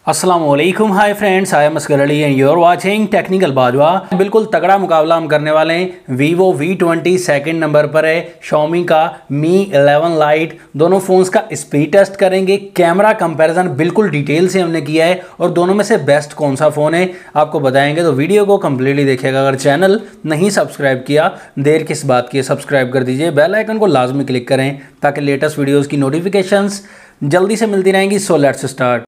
अस्सलामुअलैकुम, hi friends, I am Asgar Ali and you are watching technical Bajwa. बिल्कुल तगड़ा मुकाबला हम करने वाले हैं। वीवो V20 सेकंड नंबर पर है, Xiaomi का Mi 11 लाइट। दोनों फ़ोन्स का स्पीड टेस्ट करेंगे, कैमरा कंपैरिजन बिल्कुल डिटेल से हमने किया है और दोनों में से बेस्ट कौन सा फ़ोन है आपको बताएंगे। तो वीडियो को कम्प्लीटली देखिएगा। अगर चैनल नहीं सब्सक्राइब किया, देर किस बात की, सब्सक्राइब कर दीजिए, बेल आइकन को लाजमी क्लिक करें ताकि लेटेस्ट वीडियोज़ की नोटिफिकेशंस जल्दी से मिलती रहेंगी। So let's start.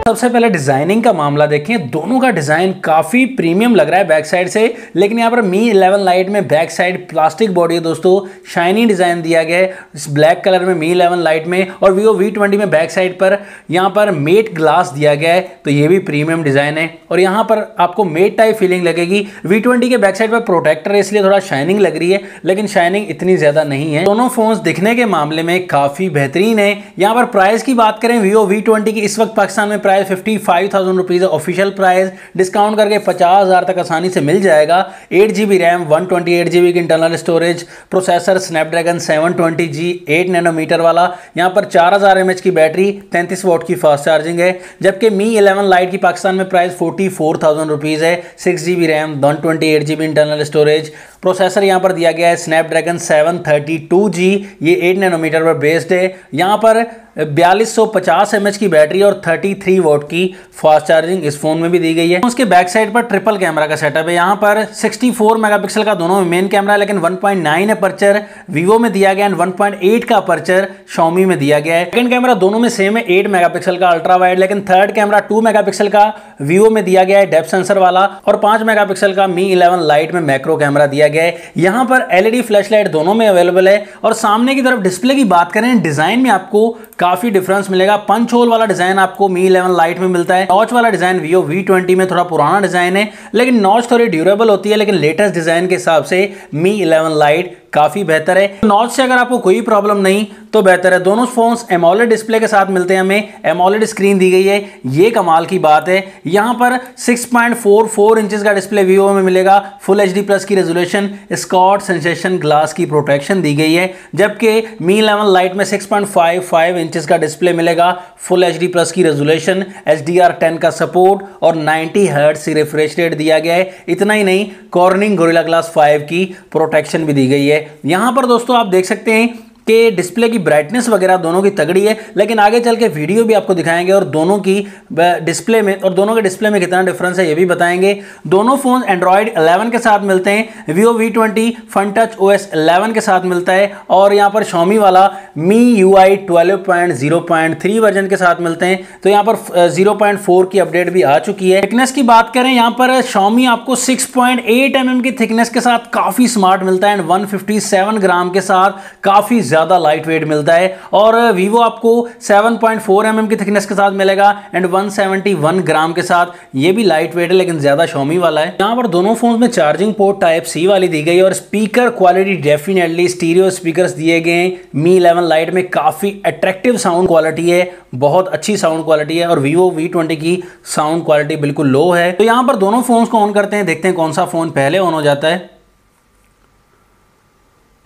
सबसे पहले डिजाइनिंग का मामला देखें, दोनों का डिजाइन काफी प्रीमियम लग रहा है बैक साइड से, लेकिन यहाँ पर Mi 11 लाइट में बैक साइड प्लास्टिक बॉडी है दोस्तों, शाइनी डिजाइन दिया गया है इस ब्लैक कलर में Mi 11 लाइट में। और Vivo V20 में बैक साइड पर यहाँ पर मेट ग्लास दिया गया है, तो ये भी प्रीमियम डिजाइन है और यहाँ पर आपको मेट टाइप फीलिंग लगेगी। V20 के बैक साइड पर प्रोटेक्टर है इसलिए थोड़ा शाइनिंग लग रही है, लेकिन शाइनिंग इतनी ज्यादा नहीं है। दोनों फोन्स दिखने के मामले में काफी बेहतरीन है। यहाँ पर प्राइस की बात करें, Vivo V20 की इस वक्त पाकिस्तान में प्राइस 55,000 रुपीज़ है ऑफिशियल प्राइस। डिस्काउंट करके 50,000 तक आसानी से मिल जाएगा। 8GB रैम, 128GB की internal storage, processor Snapdragon 720G 8 nanometre वाला। यहाँ पर 4000 mAh की बैटरी, 33 वॉट की फास्ट चार्जिंग है। जबकि Mi 11 लाइट की पाकिस्तान में प्राइस 44,000 रुपीज़ है। 6GB RAM, 128GB internal storage, processor यहाँ पर दिया गया है स्नैपड्रैगन 732G, ये 8 नैनोमीटर पर बेस्ड है। यहाँ पर 4250 mAh की बैटरी और 33 वॉट की फास्ट चार्जिंग इस फोन में भी दी गई है। उसके बैक साइड पर ट्रिपल कैमरा का सेटअप है। यहाँ पर 64 मेगापिक्सल का दोनों में मेन कैमरा है, लेकिन 1.9 अपर्चर वीवो में दिया गया है, 1.8 का अपर्चर Xiaomi में दिया गया है। सेकंड कैमरा दोनों में सेम है, 8 मेगापिक्सल का अल्ट्रा वाइड, लेकिन थर्ड कैमरा 2 मेगापिक्सल का वीवो में दिया गया है डेप्थ सेंसर वाला, और 5 मेगापिक्सल का Mi 11 लाइट में मैक्रो कैमरा दिया गया है। यहाँ पर LED फ्लैशलाइट दोनों में अवेलेबल है। और सामने की तरफ डिस्प्ले की बात करें, डिजाइन में आपको काफी डिफरेंस मिलेगा। पंच होल वाला डिजाइन आपको Mi 11 लाइट में मिलता है। नॉच वाला डिजाइन Vivo V20 में थोड़ा पुराना डिजाइन है, लेकिन नॉच थोड़ी ड्यूरेबल होती है, लेकिन लेटेस्ट डिजाइन के हिसाब से Mi 11 लाइट काफी बेहतर है। नॉच से अगर आपको कोई प्रॉब्लम नहीं तो बेहतर है। दोनों फोन्स एमोलेड डिस्प्ले के साथ मिलते हैं, हमें एमोलेड स्क्रीन दी गई है, ये कमाल की बात है। यहां पर 6.44 इंचेस का डिस्प्ले Vivo में मिलेगा, फुल HD+ की रेजोल्यूशन, स्कॉट सेंसेशन ग्लास की प्रोटेक्शन दी गई है। जबकि Mi 11 लाइट में 6.55 इंचेस का डिस्प्ले मिलेगा, फुल HD+ की रेजोल्यूशन, HDR10 का सपोर्ट और 90 हर्ट्ज की रिफ्रेश रेट दिया गया है। इतना ही नहीं, कॉर्निंग गोरिल्ला ग्लास 5 की प्रोटेक्शन भी दी गई है। यहां पर दोस्तों आप देख सकते हैं कि डिस्प्ले की ब्राइटनेस वगैरह दोनों की तगड़ी है, लेकिन आगे चल के वीडियो भी आपको दिखाएंगे और दोनों की डिस्प्ले में और दोनों के डिस्प्ले में कितना डिफरेंस है ये भी बताएंगे। दोनों फोन Android 11 के साथ मिलते हैं। Vivo V20 FunTouch OS 11 के साथ मिलता है और यहाँ पर Xiaomi वाला MIUI 12.0.3 वर्जन के साथ मिलते हैं। तो यहाँ पर 0.4 की अपडेट भी आ चुकी है। थिकनेस की बात करें, यहाँ पर Xiaomi आपको 6.8 mm की थिकनेस के साथ काफी स्मार्ट मिलता है, 157 ग्राम के साथ काफी ज्यादा लाइट वेट मिलता है। और Vivo आपको 7.4 mm की थिकनेस के साथ मिलेगा एंड 171 ग्राम के साथ, ये भी लाइट वेट है लेकिन ज्यादा Xiaomi वाला है। यहाँ पर दोनों फोन्स में चार्जिंग पोर्ट टाइप C वाली दी गई है और speaker quality definitely stereo speakers दिए गए हैं। Mi 11 लाइट में काफी अट्रैक्टिव साउंड क्वालिटी है, बहुत अच्छी साउंड क्वालिटी है और Vivo V20 की साउंड क्वालिटी बिल्कुल लो है। तो यहाँ पर दोनों फोन्स को ऑन करते हैं, देखते हैं कौन सा फोन पहले ऑन हो जाता है।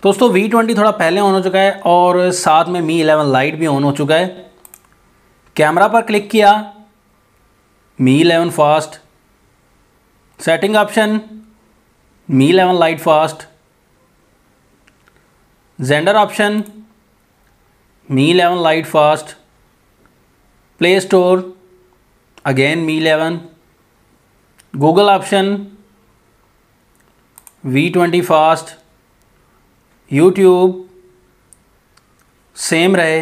दोस्तों V20 थोड़ा पहले ऑन हो चुका है और साथ में Mi 11 लाइट भी ऑन हो चुका है। कैमरा पर क्लिक किया, Mi 11 fast, setting option, Mi 11 light fast, gender option, Mi 11 light fast, play store again Mi 11, Google option, V20 fast, YouTube same रहे।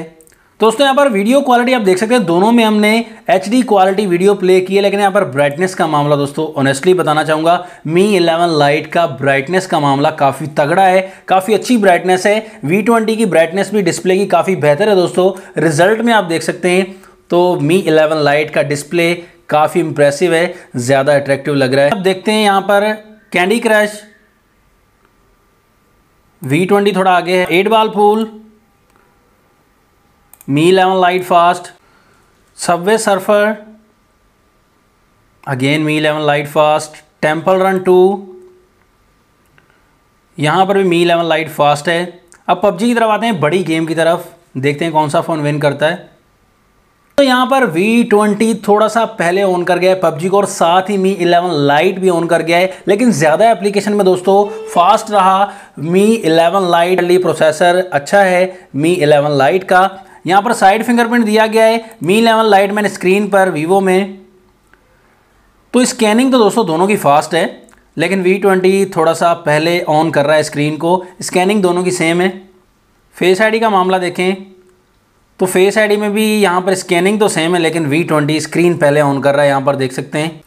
दोस्तों यहाँ पर वीडियो क्वालिटी आप देख सकते हैं, दोनों में हमने HD क्वालिटी वीडियो प्ले की है, लेकिन यहाँ पर ब्राइटनेस का मामला दोस्तों ऑनेस्टली बताना चाहूँगा, Mi 11 लाइट का ब्राइटनेस का मामला काफ़ी तगड़ा है, काफ़ी अच्छी ब्राइटनेस है। V20 की ब्राइटनेस भी डिस्प्ले की काफ़ी बेहतर है दोस्तों। रिजल्ट में आप देख सकते हैं तो Mi 11 लाइट का डिस्प्ले काफ़ी इंप्रेसिव है, ज़्यादा अट्रैक्टिव लग रहा है। अब देखते हैं यहाँ पर कैंडी क्रश, V20 थोड़ा आगे है, 8 ball pool, Mi 11 light fast, Subway surfer again Mi 11 light fast, temple run 2, यहाँ पर भी Mi 11 लाइट फास्ट है। अब पबजी की तरफ आते हैं, बड़ी गेम की तरफ, देखते हैं कौन सा फ़ोन विन करता है। तो यहाँ पर V20 थोड़ा सा पहले ऑन कर गया है पबजी को, और साथ ही Mi 11 Lite भी ऑन कर गया है, लेकिन ज़्यादा एप्लीकेशन में दोस्तों फास्ट रहा Mi 11 Lite। प्रोसेसर अच्छा है Mi 11 Lite का। यहाँ पर साइड फिंगरप्रिंट दिया गया है Mi 11 Lite में स्क्रीन पर वीवो में। तो स्कैनिंग तो दोस्तों दोनों की फास्ट है, लेकिन V20 थोड़ा सा पहले ऑन कर रहा है स्क्रीन को। स्कैनिंग दोनों की सेम है। फेस आईडी का मामला देखें तो फेस आईडी में भी यहाँ पर स्कैनिंग तो सेम है, लेकिन V20 स्क्रीन पहले ऑन कर रहा है, यहाँ पर देख सकते हैं।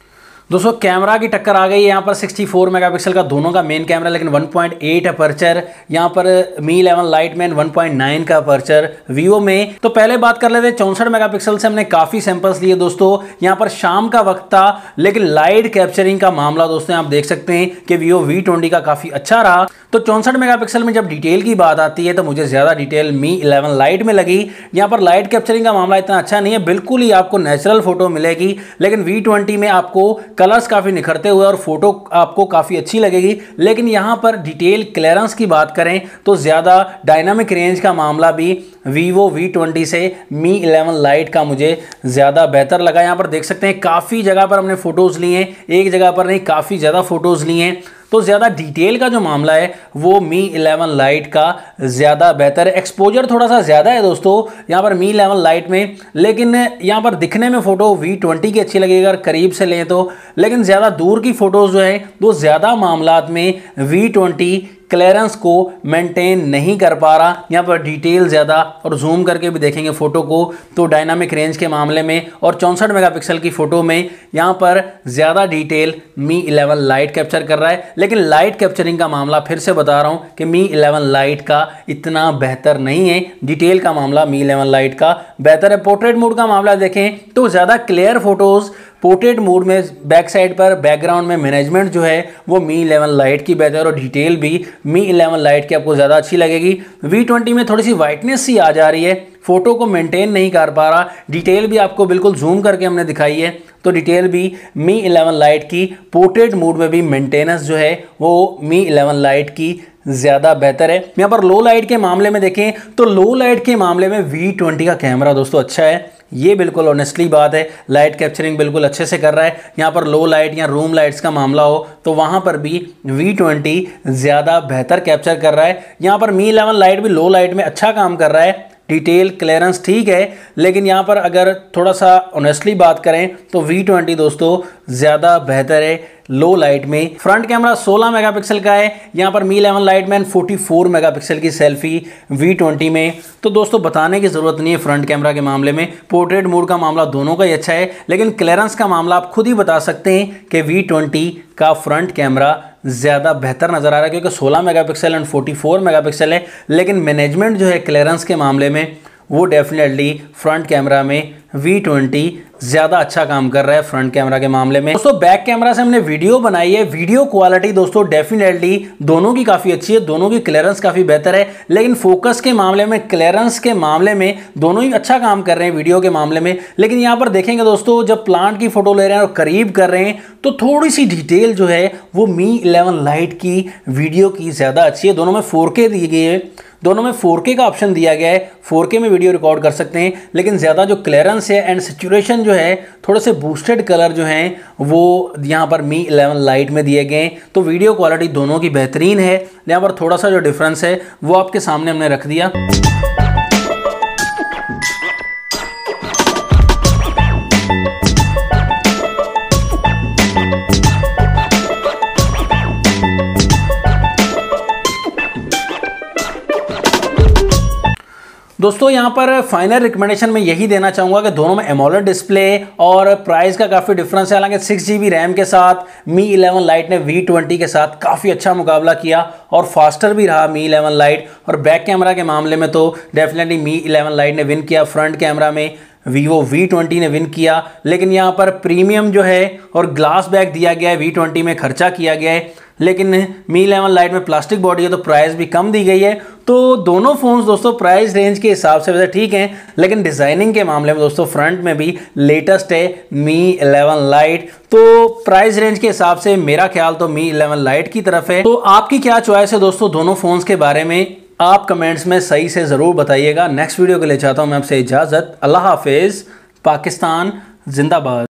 दोस्तों कैमरा की टक्कर आ गई है यहाँ पर 64 मेगापिक्सल का दोनों का मेन कैमरा, लेकिन 1.8 अपर्चर यहाँ पर Mi 11 Lite में 1.9 का अपर्चर वीवो में। तो पहले बात कर लेते हैं 64 मेगापिक्सल से। हमने काफ़ी सैंपल्स लिए दोस्तों, यहाँ पर शाम का वक्त था, लेकिन लाइट कैप्चरिंग का मामला दोस्तों आप देख सकते हैं कि वीवो V20 का काफ़ी अच्छा रहा। तो 64 मेगापिक्सल में जब डिटेल की बात आती है तो मुझे ज़्यादा डिटेल Mi 11 Lite में लगी। यहाँ पर लाइट कैप्चरिंग का मामला इतना अच्छा नहीं है, बिल्कुल ही आपको नेचुरल फोटो मिलेगी, लेकिन V20 में आपको कलर्स काफ़ी निखरते हुए और फोटो आपको काफ़ी अच्छी लगेगी। लेकिन यहाँ पर डिटेल क्लियरेंस की बात करें तो ज़्यादा डायनामिक रेंज का मामला भी वीवो V20 से Mi 11 Lite का मुझे ज़्यादा बेहतर लगा। यहाँ पर देख सकते हैं काफ़ी जगह पर हमने फ़ोटोज़ लिए हैं, एक जगह पर नहीं, काफ़ी ज़्यादा फ़ोटोज़ लिए हैं। तो ज़्यादा डिटेल का जो मामला है वो Mi 11 Lite का ज़्यादा बेहतर है। एक्सपोजर थोड़ा सा ज़्यादा है दोस्तों यहाँ पर Mi 11 Lite में, लेकिन यहाँ पर दिखने में फ़ोटो V20 की अच्छी लगेगी अगर करीब से लें तो, लेकिन ज़्यादा दूर की फ़ोटोज़ जो है वो ज़्यादा मामलात में V20 क्लियरेंस को मेंटेन नहीं कर पा रहा। यहाँ पर डिटेल ज़्यादा, और जूम करके भी देखेंगे फ़ोटो को तो डायनामिक रेंज के मामले में और 64 मेगापिक्सल की फ़ोटो में यहाँ पर ज़्यादा डिटेल Mi 11 Lite कैप्चर कर रहा है। लेकिन लाइट कैप्चरिंग का मामला फिर से बता रहा हूँ कि Mi 11 Lite का इतना बेहतर नहीं है। डिटेल का मामला Mi 11 Lite का बेहतर है। पोर्ट्रेट मोड का मामला देखें तो ज़्यादा क्लियर फोटोज़ पोर्ट्रेट मोड में बैक साइड पर बैकग्राउंड में मैनेजमेंट जो है वो Mi 11 Lite की बेहतर, और डिटेल भी Mi 11 Lite की आपको ज़्यादा अच्छी लगेगी। V20 में थोड़ी सी वाइटनेस सी आ जा रही है, फोटो को मेंटेन नहीं कर पा रहा। डिटेल भी आपको बिल्कुल जूम करके हमने दिखाई है, तो डिटेल भी Mi 11 Lite की पोर्ट्रेट मोड में भी मेंटेनेंस जो है वो Mi 11 Lite की ज़्यादा बेहतर है। यहाँ पर लो लाइट के मामले में देखें तो लो लाइट के मामले में V20 का कैमरा दोस्तों अच्छा है, ये बिल्कुल ऑनेस्टली बात है। लाइट कैप्चरिंग बिल्कुल अच्छे से कर रहा है। यहाँ पर लो लाइट या रूम लाइट्स का मामला हो तो वहाँ पर भी V20 ज़्यादा बेहतर कैप्चर कर रहा है। यहाँ पर Mi 11 Lite भी लो लाइट में अच्छा काम कर रहा है, डिटेल क्लियरेंस ठीक है, लेकिन यहाँ पर अगर थोड़ा सा ऑनेस्टली बात करें तो V20 दोस्तों ज़्यादा बेहतर है लो लाइट में। फ्रंट कैमरा 16 मेगापिक्सल का है यहाँ पर Mi 11 Lite में, 44 मेगापिक्सल की सेल्फी V20 में। तो दोस्तों बताने की ज़रूरत नहीं है फ्रंट कैमरा के मामले में। पोर्ट्रेट मोड का मामला दोनों का ही अच्छा है, लेकिन क्लियरेंस का मामला आप खुद ही बता सकते हैं कि V20 का फ्रंट कैमरा ज़्यादा बेहतर नज़र आ रहा है, क्योंकि 16 मेगापिक्सल एंड 44 मेगापिक्सल है। लेकिन मैनेजमेंट जो है क्लियरेंस के मामले में वो डेफिनेटली फ्रंट कैमरा में V20 ज़्यादा अच्छा काम कर रहा है फ्रंट कैमरा के मामले में। दोस्तों बैक कैमरा से हमने वीडियो बनाई है, वीडियो क्वालिटी दोस्तों डेफिनेटली दोनों की काफ़ी अच्छी है, दोनों की क्लियरेंस काफ़ी बेहतर है। लेकिन फोकस के मामले में, क्लियरेंस के मामले में दोनों ही अच्छा काम कर रहे हैं वीडियो के मामले में। लेकिन यहाँ पर देखेंगे दोस्तों जब प्लांट की फ़ोटो ले रहे हैं और करीब कर रहे हैं तो थोड़ी सी डिटेल जो है वो Mi 11 Lite की वीडियो की ज़्यादा अच्छी है। दोनों में 4K दी गई है, दोनों में 4K का ऑप्शन दिया गया है, 4K में वीडियो रिकॉर्ड कर सकते हैं। लेकिन ज़्यादा जो क्लियरेंस है एंड सैचुरेशन जो है, थोड़े से बूस्टेड कलर जो हैं वो यहाँ पर Mi 11 Lite में दिए गए हैं। तो वीडियो क्वालिटी दोनों की बेहतरीन है। यहाँ पर थोड़ा सा जो डिफरेंस है वो आपके सामने हमने रख दिया। दोस्तों यहाँ पर फाइनल रिकमेंडेशन में यही देना चाहूँगा कि दोनों में एमोलेड डिस्प्ले और प्राइस का काफ़ी डिफरेंस है। हालांकि 6GB रैम के साथ Mi 11 Lite ने V20 के साथ काफ़ी अच्छा मुकाबला किया और फास्टर भी रहा Mi 11 Lite। और बैक कैमरा के मामले में तो डेफिनेटली Mi 11 Lite ने विन किया, फ्रंट कैमरा में वीवो V20 ने विन किया। लेकिन यहाँ पर प्रीमियम जो है और ग्लास बैक दिया गया है, V20 में खर्चा किया गया है, लेकिन Mi 11 Lite में प्लास्टिक बॉडी है तो प्राइस भी कम दी गई है। तो दोनों फ़ोन्स दोस्तों प्राइस रेंज के हिसाब से वैसे ठीक हैं, लेकिन डिज़ाइनिंग के मामले में दोस्तों फ्रंट में भी लेटेस्ट है Mi 11 Lite। तो प्राइस रेंज के हिसाब से मेरा ख्याल तो Mi 11 Lite की तरफ है। तो आपकी क्या चॉइस है दोस्तों दोनों फ़ोन्स के बारे में, आप कमेंट्स में सही से ज़रूर बताइएगा। नेक्स्ट वीडियो के लिए चाहता हूँ मैं आपसे इजाज़त। अल्लाह हाफिज़। पाकिस्तान जिंदाबाद।